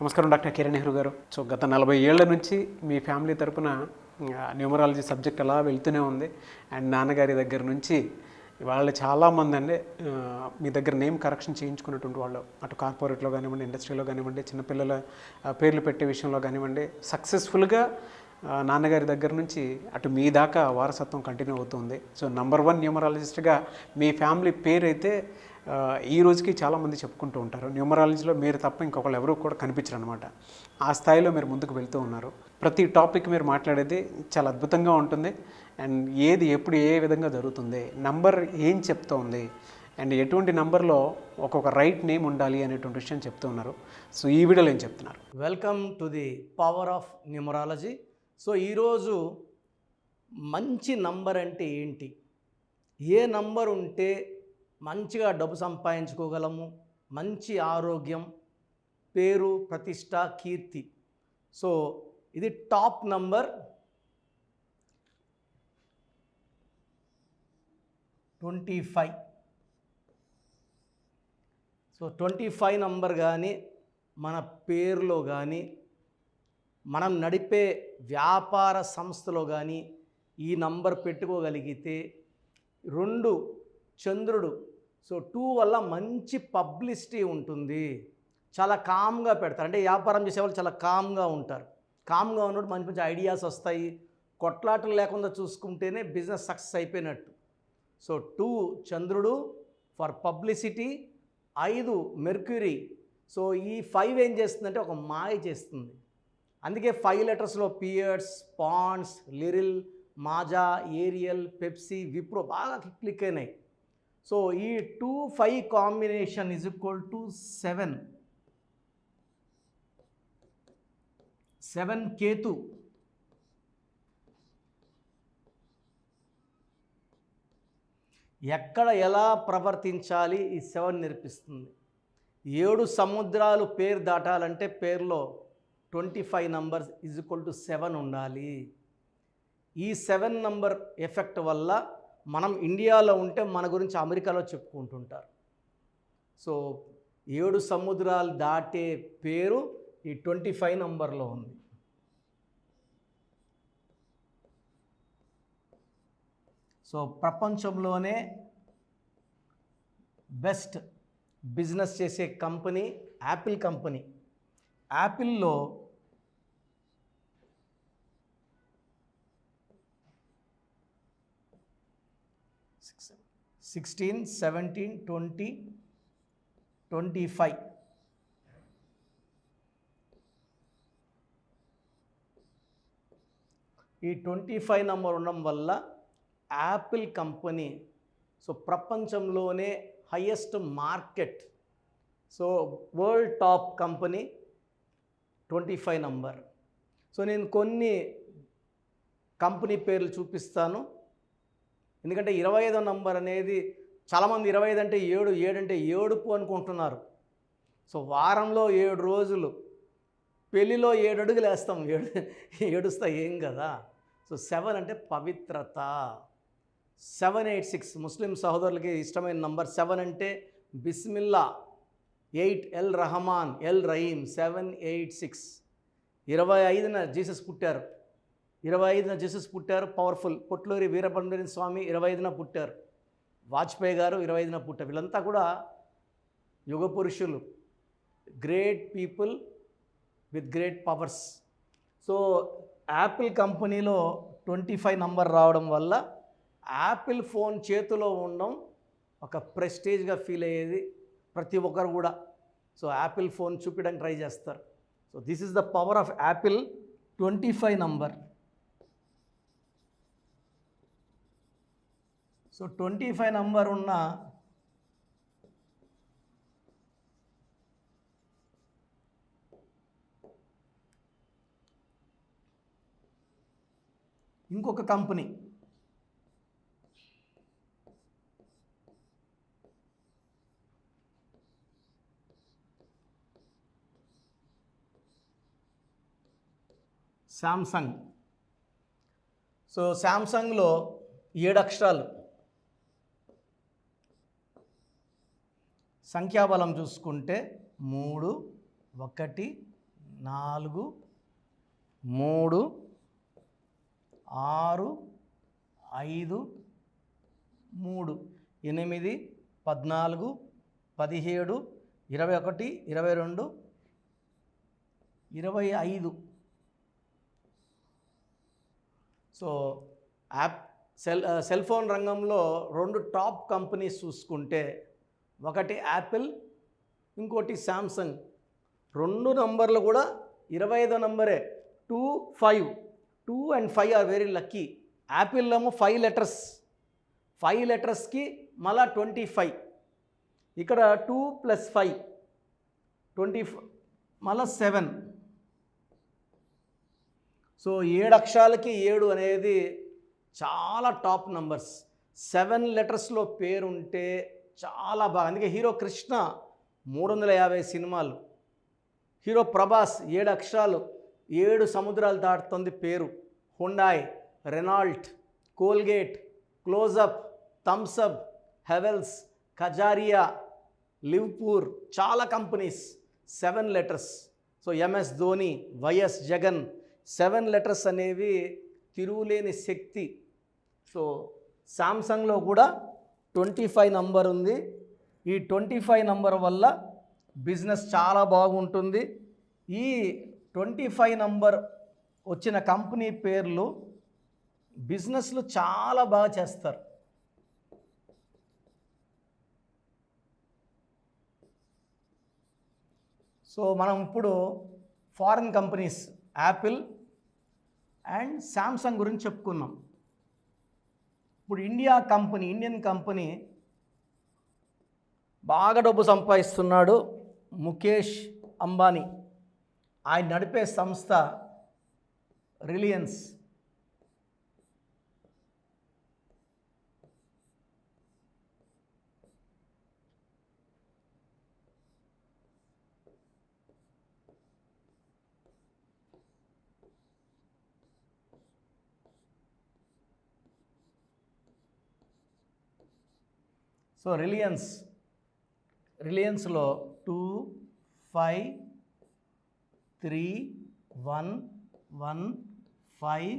నమస్కారం డాక్టర్ కిరణ్ నెహ్రూ గారు. సో గత 40 ఏళ్ల నుంచి మీ ఫ్యామిలీ తరపున న్యూమరాలజీ సబ్జెక్ట్ అలా వెళ్తూనే ఉంది. అండ్ నాన్నగారి దగ్గర నుంచి వాళ్ళు చాలామంది అండి మీ దగ్గర నేమ్ కరెక్షన్ చేయించుకున్నటువంటి వాళ్ళు, అటు కార్పొరేట్లో కానివ్వండి, ఇండస్ట్రీలో కానివ్వండి, చిన్నపిల్లల పేర్లు పెట్టే విషయంలో కానివ్వండి, సక్సెస్ఫుల్గా నాన్నగారి దగ్గర నుంచి అటు మీ దాకా వారసత్వం కంటిన్యూ అవుతుంది. సో నంబర్ 1 న్యూమరాలజిస్ట్గా మీ ఫ్యామిలీ పేరు అయితే ఈ రోజుకి చాలామంది చెప్పుకుంటూ ఉంటారు. న్యూమరాలజీలో మీరు తప్ప ఇంకొకళ్ళు ఎవరు కూడా కనిపించరు అనమాట. ఆ స్థాయిలో మీరు ముందుకు వెళ్తూ ఉన్నారు. ప్రతి టాపిక్ మీరు మాట్లాడేది చాలా అద్భుతంగా ఉంటుంది. అండ్ ఏది ఎప్పుడు ఏ విధంగా జరుగుతుంది, నంబర్ ఏం చెప్తోంది, అండ్ ఎటువంటి నంబర్లో ఒక్కొక్క రైట్ నేమ్ ఉండాలి అనేటువంటి విషయం చెప్తూ ఉన్నారు. సో ఈ వీడియోలో ఏం చెప్తున్నారు? Welcome to the power of numerology. So ఈరోజు మంచి నంబర్ అంటే ఏంటి, ఏ నంబర్ ఉంటే మంచిగా డబ్బు సంపాదించుకోగలము, మంచి ఆరోగ్యం, పేరు, ప్రతిష్ట, కీర్తి. సో ఇది టాప్ నంబర్ 25. సో 25 నంబర్ కానీ మన పేరులో కానీ మనం నడిపే వ్యాపార సంస్థలో కానీ ఈ నంబర్ పెట్టుకోగలిగితే 2 చంద్రుడు. సో 2 వల్ల మంచి పబ్లిసిటీ ఉంటుంది. చాలా కామ్గా పెడతారు, అంటే వ్యాపారం చేసేవాళ్ళు చాలా కామ్గా ఉంటారు. కామ్గా ఉన్నప్పుడు మంచి మంచి ఐడియాస్ వస్తాయి. కొట్లాటలు లేకుండా చూసుకుంటేనే బిజినెస్ సక్సెస్ అయిపోయినట్టు. సో 2 చంద్రుడు ఫర్ పబ్లిసిటీ, 5 మెర్క్యూరీ. సో ఈ 5 ఏం చేస్తుందంటే ఒక మాయ చేస్తుంది. అందుకే 5 లెటర్స్లో Pears, Ponds, Liril, Maaza, Ariel, Pepsi, Wipro బాగా క్లిక్ అయినాయి. సో ఈ 2-5 combination is equal to 7. 7 Ketu. ఎక్కడ ఎలా ప్రవర్తించాలి ఈ 7 నేర్పిస్తుంది. 7 సముద్రాలు పేరు దాటాలంటే పేరులో 25 నంబర్ ఈజ్ ఈక్వల్ టు 7 ఉండాలి. ఈ 7 నంబర్ ఎఫెక్ట్ వల్ల మనం ఇండియాలో ఉంటే మన గురించి అమెరికాలో చెప్పుకుంటుంటారు. సో 7 సముద్రాలు దాటే పేరు ఈ 25 నంబర్లో ఉంది. సో ప్రపంచంలోనే బెస్ట్ బిజినెస్ చేసే కంపెనీ యాపిల్ కంపెనీ. యాపిల్లో 16, 17, 20, 25. ఈ 25 నంబర్ ఉండడం వల్ల యాపిల్ కంపెనీ సో ప్రపంచంలోనే highest market. So world top company 25 number. So నేను కొన్ని కంపెనీ పేర్లు చూపిస్తాను. ఎందుకంటే 25వ నంబర్ అనేది చాలామంది 25 అంటే 7, 7 అంటే ఏడుపు అనుకుంటున్నారు. సో వారంలో 7 రోజులు, పెళ్ళిలో 7 అడుగులు వేస్తాం, ఏడుస్తా ఏం కదా. సో 7 అంటే పవిత్రత. 786 ముస్లిం సహోదరులకి ఇష్టమైన నంబర్. 7 అంటే బిస్మిల్లా. 8 ఎల్ రహమాన్, ఎల్ రహీం. 786. 25న జీసస్ పుట్టారు. 25న జీసస్ పుట్టారు, పవర్ఫుల్. పొట్లూరి వీరబ్రహ్మణ్య స్వామి 25న పుట్టారు. వాజ్పేయి గారు 25న పుట్టారు. వీళ్ళంతా కూడా యుగ పురుషులు, great people with great powers. So Apple కంపెనీలో 25 నంబర్ రావడం వల్ల యాపిల్ ఫోన్ చేతిలో ఉండడం ఒక ప్రెస్టేజ్గా ఫీల్ అయ్యేది ప్రతి ఒక్కరు కూడా. సో యాపిల్ ఫోన్ చూపించడానికి ట్రై చేస్తారు. So this is the power of Apple 25 number. So 25 number ఉన్న ఇంకొక కంపెనీ శాంసంగ్. సో శాంసంగ్లో 7 అక్షరాలు. సంఖ్యాబలం చూసుకుంటే 3, 1, 4 3 6 5 3 8 14 17 21 22 25. సో సెల్ ఫోన్ రంగంలో 2 టాప్ కంపెనీస్ చూసుకుంటే ఒకటి యాపిల్, ఇంకోటి శాంసంగ్. 2 నంబర్లు కూడా 25వ నంబరే. 2 5 2 and 5 are very lucky. Apple ఏమో 5 లెటర్స్, 5 లెటర్స్కి మళ్ళా 25. ఇక్కడ 2 + 5 25 మళ్ళా 7. సో 7 అక్షరాలకి 7 అనేది చాలా టాప్ నంబర్స్. 7 లెటర్స్లో పేరుంటే చాలా బాగా. అందుకే హీరో కృష్ణ 350 సినిమాలు, హీరో ప్రభాస్ 7 అక్షరాలు, 7 సముద్రాలు దాటుతుంది పేరు. Hyundai, Renault, Colgate, Closeup, Thums Up, Havells, Kajaria, Livpure, చాలా companies 7 letters. So MS Dhoni, YS Jagan, 7 letters అనేవి తిరుగులేని శక్తి. సో సామ్సంగ్లో కూడా 25 నంబర్ ఉంది. ఈ 25 నంబర్ వల్ల బిజినెస్ చాలా బాగుంటుంది. ఈ 25 నంబర్ వచ్చిన కంపెనీ పేర్లు బిజినెస్లు చాలా బాగా చేస్తారు. సో మనం ఇప్పుడు foreign companies Apple and Samsung గురించి చెప్పుకున్నాం. ఇప్పుడు ఇండియన్ కంపెనీ బాగా డబ్బు సంపాదిస్తున్నాడు ముఖేష్ అంబానీ. ఆయన నడిపే సంస్థ రిలయన్స్. సో రిలయన్స్లో 2 5 3 1 1 5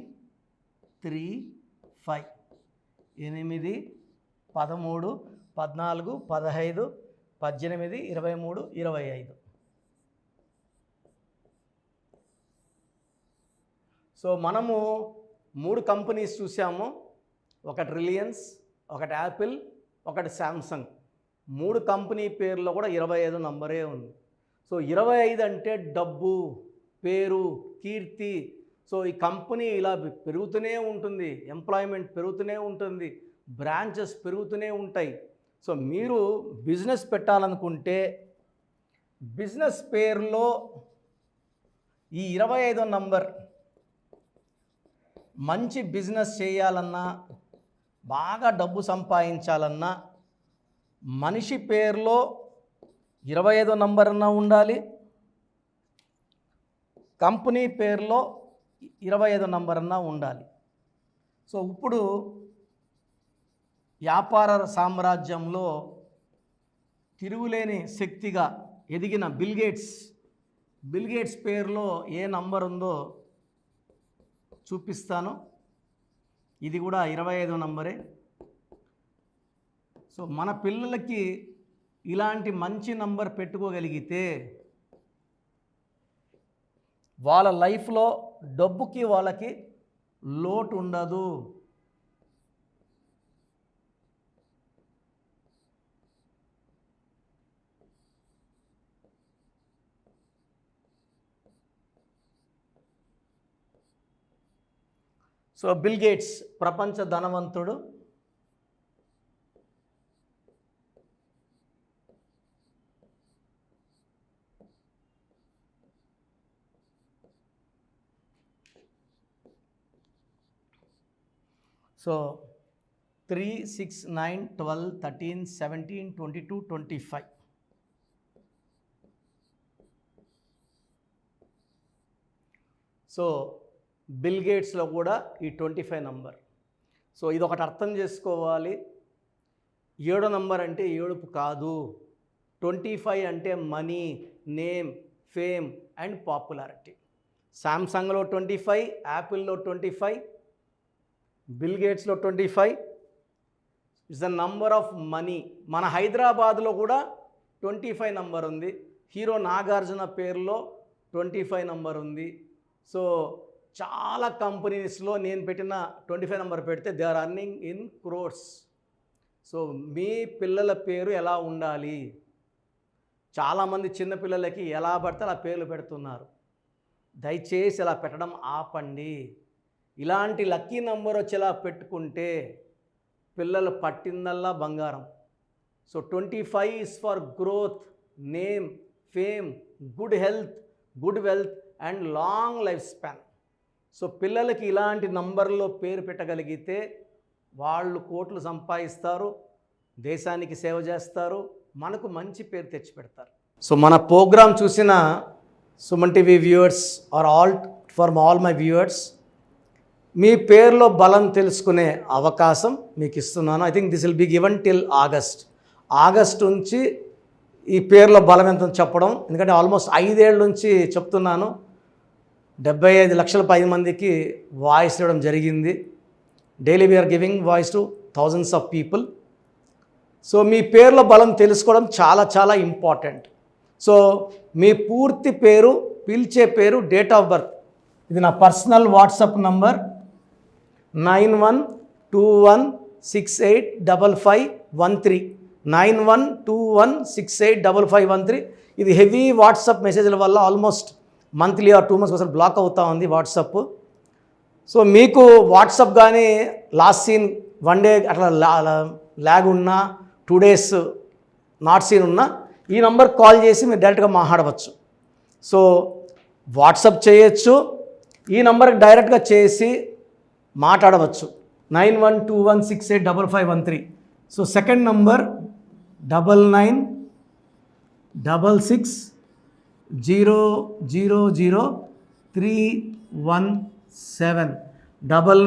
3 5 8 13 14 15 18 23 25. సో మనము 3 కంపెనీస్ చూసాము. ఒకటి రిలయన్స్, ఒకటి యాపిల్, ఒకటి శాంసంగ్. 3 కంపెనీ పేర్లో కూడా 25 నంబరే ఉంది. సో 25 అంటే డబ్బు, పేరు, కీర్తి. సో ఈ కంపెనీ ఇలా పెరుగుతూనే ఉంటుంది, ఎంప్లాయ్మెంట్ పెరుగుతూనే ఉంటుంది, బ్రాంచెస్ పెరుగుతూనే ఉంటాయి. సో మీరు బిజినెస్ పెట్టాలనుకుంటే బిజినెస్ పేరులో ఈ 25వ నంబర్, మంచి బిజినెస్ చేయాలన్నా, బాగా డబ్బు సంపాదించాలన్నా మనిషి పేరులో 25వ నంబర్ అన్నా ఉండాలి, కంపెనీ పేరులో 25వ నంబర్ అన్నా ఉండాలి. సో ఇప్పుడు వ్యాపార సామ్రాజ్యంలో తిరుగులేని శక్తిగా ఎదిగిన బిల్ గేట్స్ పేరులో ఏ నంబర్ ఉందో చూపిస్తాను. ఇది కూడా 25వ నంబరే. సో మన పిల్లలకి ఇలాంటి మంచి నంబర్ పెట్టుకోగలిగితే వాళ్ళ లైఫ్లో డబ్బుకి వాళ్ళకి లోటు ఉండదు. సో బిల్ గేట్స్ ప్రపంచ ధనవంతుడు. సో 3 6 9 12 13 17 22 25. సో బిల్ గేట్స్లో కూడా ఈ 25 నంబర్. సో ఇది ఒకటి అర్థం చేసుకోవాలి. 7వ నంబర్ అంటే ఏడుపు కాదు. 25 అంటే money, name, fame and popularity. శాంసంగ్లో 25, యాపిల్లో 25, బిల్ గేట్స్లో 25 is the number of money. మన హైదరాబాద్లో కూడా 25 నంబర్ ఉంది. హీరో నాగార్జున పేరులో 25 నంబర్ ఉంది. సో చాలా కంపెనీస్లో నేను పెట్టిన 25 నంబర్ పెడితే they are earning in crores. So మీ పిల్లల పేరు ఎలా ఉండాలి? చాలామంది చిన్నపిల్లలకి ఎలా పడితే అలా పేర్లు పెడుతున్నారు. దయచేసి ఇలా పెట్టడం ఆపండి. ఇలాంటి లక్కీ నంబర్ వచ్చేలా పెట్టుకుంటే పిల్లలు పట్టిందల్లా బంగారం. So 25 is for growth, name, fame, good health, good wealth and long life span. So పిల్లలకి ఇలాంటి నంబర్లో పేరు పెట్టగలిగితే వాళ్ళు కోట్లు సంపాదిస్తారు, దేశానికి సేవ చేస్తారు, మనకు మంచి పేరు తెచ్చిపెడతారు. సో మన ప్రోగ్రామ్ చూసిన Suman TV viewers are for all my viewers, మీ పేరులో బలం తెలుసుకునే అవకాశం మీకు ఇస్తున్నాను. I think this will be given till August నుంచి ఈ పేరులో బలం ఎంత చెప్పడం. ఎందుకంటే ఆల్మోస్ట్ 5 ఏళ్ళ నుంచి చెప్తున్నాను. 75 లక్షల 10 మందికి వాయిస్ ఇవ్వడం జరిగింది. Daily we are giving voice to thousands of people. So మీ పేరులో బలం తెలుసుకోవడం చాలా చాలా ఇంపార్టెంట్. సో మీ పూర్తి పేరు, పిలిచే పేరు, డేట్ ఆఫ్ బర్త్. ఇది నా పర్సనల్ వాట్సాప్ నంబర్ 9121685513 9121685513. ఇది హెవీ వాట్సాప్ మెసేజ్ల వల్ల ఆల్మోస్ట్ మంత్లీ ఆర్ 2 months ఒకసారి బ్లాక్ అవుతూ ఉంది వాట్సాప్. సో మీకు వాట్సాప్ కానీ లాస్ట్ సీన్ 1 day అట్లా ల్యాగ్ ఉన్నా, 2 days నాట్ సీన్ ఉన్నా ఈ నంబర్ కాల్ చేసి మీరు డైరెక్ట్గా మాట్లాడవచ్చు. సో వాట్సాప్ చేయొచ్చు, ఈ నంబర్కి డైరెక్ట్గా చేసి మాట్లాడవచ్చు 9121685513. So second number 9966000317 9966000317 9133789199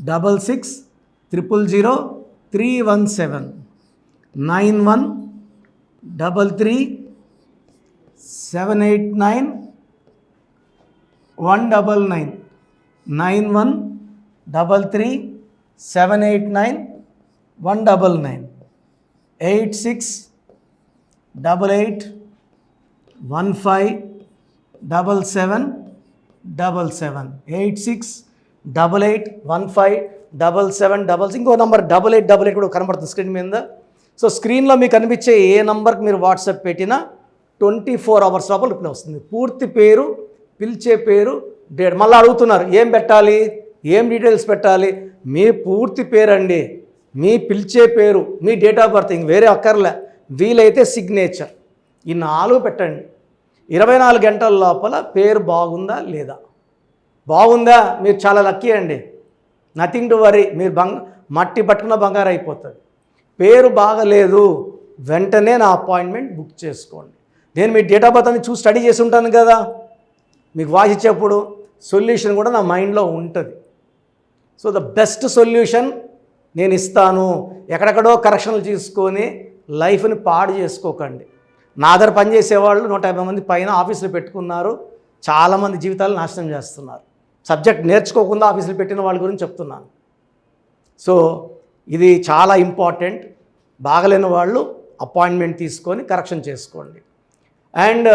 9133789199 8688157777 8688157777. ఇంకో నంబర్ 8888 కూడా కనబడుతుంది స్క్రీన్ మీద. సో స్క్రీన్లో మీకు కనిపించే ఏ నంబర్కి మీరు వాట్సాప్ పెట్టినా 24 hours లోపల రిప్లై వస్తుంది. పూర్తి పేరు, పిలిచే పేరు, డేట్. మళ్ళీ అడుగుతున్నారు ఏం పెట్టాలి, ఏం డీటెయిల్స్ పెట్టాలి. మీ పూర్తి పేరు అండి, మీ పిలిచే పేరు, మీ డేట్ ఆఫ్ బర్త్, ఇంక వేరే అక్కర్లే. వీలైతే సిగ్నేచర్, ఈ 4 పెట్టండి. 24 గంటల లోపల పేరు బాగుందా లేదా, బాగుందా మీరు చాలా లక్కీ అండి. నథింగ్ టు వరీ, మీరు మట్టి పట్టుకున్న బంగారు అయిపోతుంది. పేరు బాగలేదు, వెంటనే నా అపాయింట్మెంట్ బుక్ చేసుకోండి. నేను మీ డేట్ ఆఫ్ బర్త్ అని చూసి స్టడీ చేసి ఉంటాను కదా, మీకు వాయిస్ ఇచ్చేప్పుడు సొల్యూషన్ కూడా నా మైండ్లో ఉంటుంది. సో ద బెస్ట్ సొల్యూషన్ నేను ఇస్తాను. ఎక్కడెక్కడో కరెక్షన్లు తీసుకొని లైఫ్ని పాడు చేసుకోకండి. నా దగ్గర పనిచేసేవాళ్ళు 150 మంది పైన ఆఫీసులు పెట్టుకున్నారు. చాలామంది జీవితాలు నాశనం చేస్తున్నారు. సబ్జెక్ట్ నేర్చుకోకుండా ఆఫీసులు పెట్టిన వాళ్ళ గురించి చెప్తున్నాను. సో ఇది చాలా ఇంపార్టెంట్. బాగలేని వాళ్ళు అపాయింట్మెంట్ తీసుకొని కరెక్షన్ చేసుకోండి. అండ్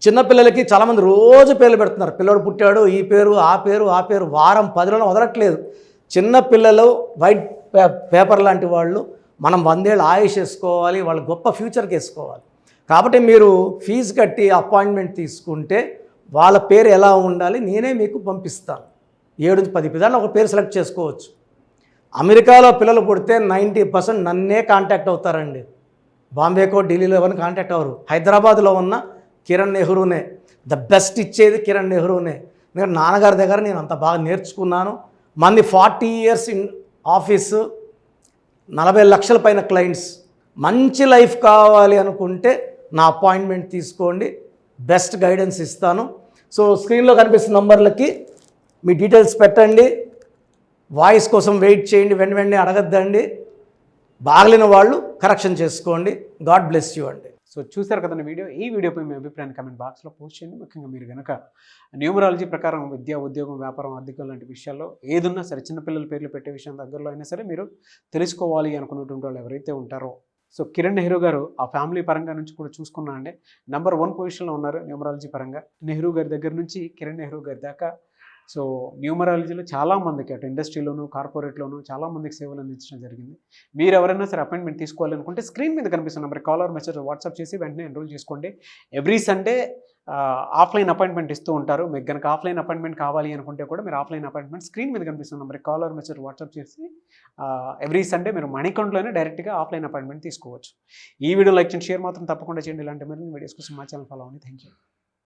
చిన్నపిల్లలకి చాలామంది రోజు పేర్లు పెడుతున్నారు. పిల్లడు పుట్టాడు, ఈ పేరు ఆ పేరు ఆ పేరు, వారం 10 రోజులు వదలట్లేదు. చిన్నపిల్లలు వైట్ పేపర్ లాంటి వాళ్ళు. మనం 100 ఏళ్ళు ఆయుష్ వేసుకోవాలి, వాళ్ళు గొప్ప ఫ్యూచర్కి వేసుకోవాలి. కాబట్టి మీరు ఫీజు కట్టి అపాయింట్మెంట్ తీసుకుంటే వాళ్ళ పేరు ఎలా ఉండాలి నేనే మీకు పంపిస్తాను. 7-10 పిల్లలు ఒక పేరు సెలెక్ట్ చేసుకోవచ్చు. అమెరికాలో పిల్లలు పుడితే 90% నన్నే కాంటాక్ట్ అవుతారండి. బాంబేకో ఢిల్లీలో ఎవరిని కాంటాక్ట్ అవ్వరు. హైదరాబాద్లో ఉన్న కిరణ్ నెహ్రూనే ద బెస్ట్ ఇచ్చేది, కిరణ్ నెహ్రూనే. ఎందుకంటే నాన్నగారి దగ్గర నేను అంత బాగా నేర్చుకున్నాను. మంది 40 years ఇన్ ఆఫీసు, 40 లక్షల పైన క్లయింట్స్. మంచి లైఫ్ కావాలి అనుకుంటే నా అపాయింట్మెంట్ తీసుకోండి, బెస్ట్ గైడెన్స్ ఇస్తాను. సో స్క్రీన్లో కనిపిస్తున్న నంబర్లకి మీ డీటెయిల్స్ పెట్టండి. వాయిస్ కోసం వెయిట్ చేయండి, వెంటనే అడగద్దండి. బాగలేని వాళ్ళు కరెక్షన్ చేసుకోండి. గాడ్ బ్లెస్ యూ అండి. సో చూసారు కదండి వీడియో. ఈ వీడియోపై మీ అభిప్రాయాన్ని కామెంట్ బాక్స్లో పోస్ట్ చేయండి. ముఖ్యంగా మీరు కనుక న్యూమరాలజీ ప్రకారం విద్య, ఉద్యోగం, వ్యాపారం, ఆర్థికం లాంటి విషయాల్లో ఏదున్నా సరే, చిన్నపిల్లల పేర్లు పెట్టే విషయం దగ్గరలో అయినా సరే మీరు తెలుసుకోవాలి అనుకున్నటువంటి వాళ్ళు ఎవరైతే ఉంటారో, సో కిరణ్ నెహ్రూ గారు ఆ ఫ్యామిలీ పరంగా నుంచి కూడా చూసుకున్నా అండి నెంబర్ 1 పొజిషన్లో ఉన్నారు న్యూమరాలజీ పరంగా. నెహ్రూ గారి దగ్గర నుంచి కిరణ్ నెహ్రూ గారి దాకా సో న్యూమరాలజీలో చాలామందికి అటు ఇండస్ట్రీలోను, కార్పొరేట్లోను చాలామందికి సేవలు అందించడం జరిగింది. మీరు ఎవరైనా సరే అపాయింట్మెంట్ తీసుకోవాలనుకుంటే స్క్రీన్ మీద కనిపిస్తున్న number call or message WhatsApp చేసి వెంటనే ఎన్రోల్ చేసుకోండి. ఎవ్రీ సండే ఆఫ్లైన్ అపాయింట్మెంట్ ఇస్తూ ఉంటారు. మీకు కనుక ఆఫ్లైన్ అపాయింట్మెంట్ కావాలి అనుకుంటే కూడా మీరు ఆఫ్లైన్ అపాయింట్మెంట్ స్క్రీన్ మీద కనిపిస్తున్న number call or message WhatsApp చేసి ఎవ్రీ సండే మీరు మనీ అకౌంట్లోనే డైరెక్ట్గా ఆఫ్లైన్ అపాయింట్మెంట్ తీసుకోవచ్చు. ఈ వీడియో లైక్ చేయండి, షేర్ మాత్రం తప్పకుండా చేయండి. ఇలాంటి మరిన్ని వీడియోస్ కోసం మా ఛానల్ ఫాలో అవ్వండి. Thank you.